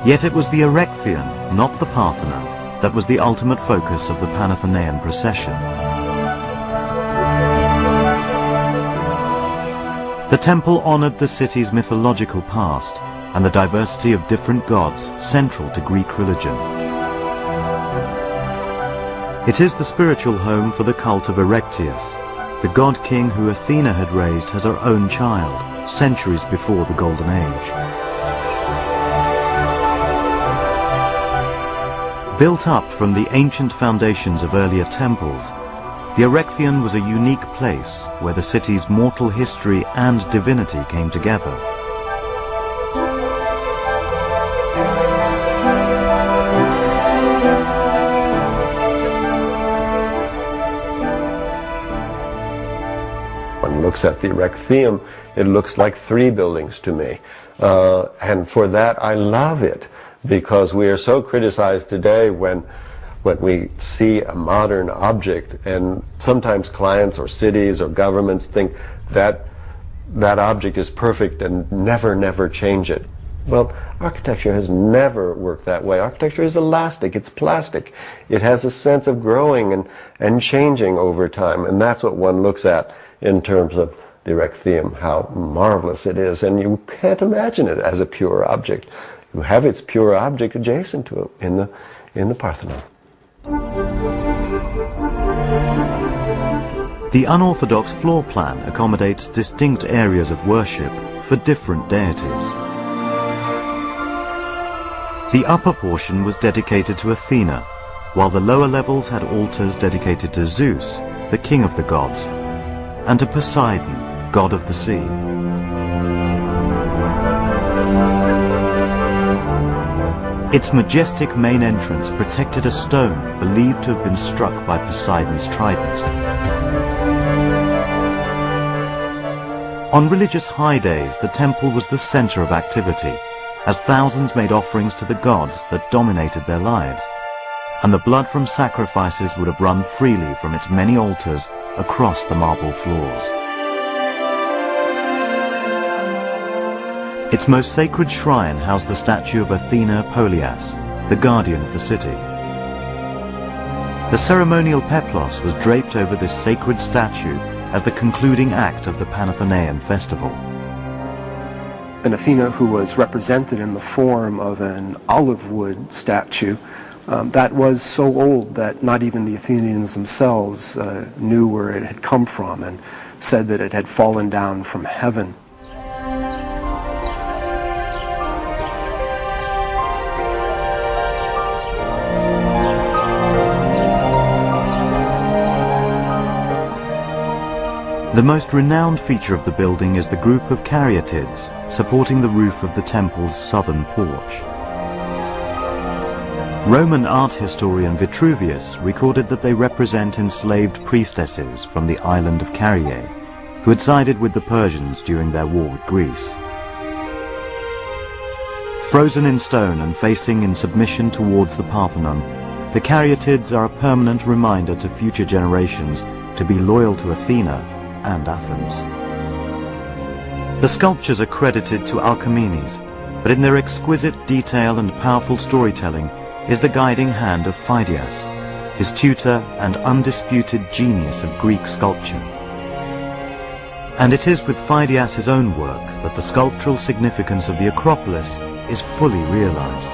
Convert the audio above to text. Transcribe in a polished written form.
Yet it was the Erechtheion, not the Parthenon, that was the ultimate focus of the Panathenaean procession. The temple honored the city's mythological past and the diversity of different gods central to Greek religion. It is the spiritual home for the cult of Erechtheus, the god-king who Athena had raised as her own child, centuries before the Golden Age. Built up from the ancient foundations of earlier temples, the Erechtheion was a unique place where the city's mortal history and divinity came together. One looks at the Erechtheium, it looks like three buildings to me. And for that I love it, because we are so criticized today when we see a modern object, and sometimes clients or cities or governments think that that object is perfect and never change it. Well, architecture has never worked that way. Architecture is elastic, it's plastic. It has a sense of growing and changing over time, and that's what one looks at in terms of the Erechtheium, how marvelous it is, and you can't imagine it as a pure object. You have its pure object adjacent to it in the Parthenon. The unorthodox floor plan accommodates distinct areas of worship for different deities. The upper portion was dedicated to Athena, while the lower levels had altars dedicated to Zeus, the king of the gods, and to Poseidon, god of the sea. Its majestic main entrance protected a stone believed to have been struck by Poseidon's trident. On religious high days, the temple was the center of activity, as thousands made offerings to the gods that dominated their lives, and the blood from sacrifices would have run freely from its many altars across the marble floors. Its most sacred shrine housed the statue of Athena Polias, the guardian of the city. The ceremonial peplos was draped over this sacred statue as the concluding act of the Panathenaean festival. An Athena who was represented in the form of an olive wood statue that was so old that not even the Athenians themselves knew where it had come from, and said that it had fallen down from heaven. The most renowned feature of the building is the group of caryatids supporting the roof of the temple's southern porch. Roman art historian Vitruvius recorded that they represent enslaved priestesses from the island of Caryae, who had sided with the Persians during their war with Greece. Frozen in stone and facing in submission towards the Parthenon, the caryatids are a permanent reminder to future generations to be loyal to Athena and Athens. The sculptures are credited to Alcamenes, but in their exquisite detail and powerful storytelling is the guiding hand of Phidias, his tutor and undisputed genius of Greek sculpture. And it is with Phidias' own work that the sculptural significance of the Acropolis is fully realized.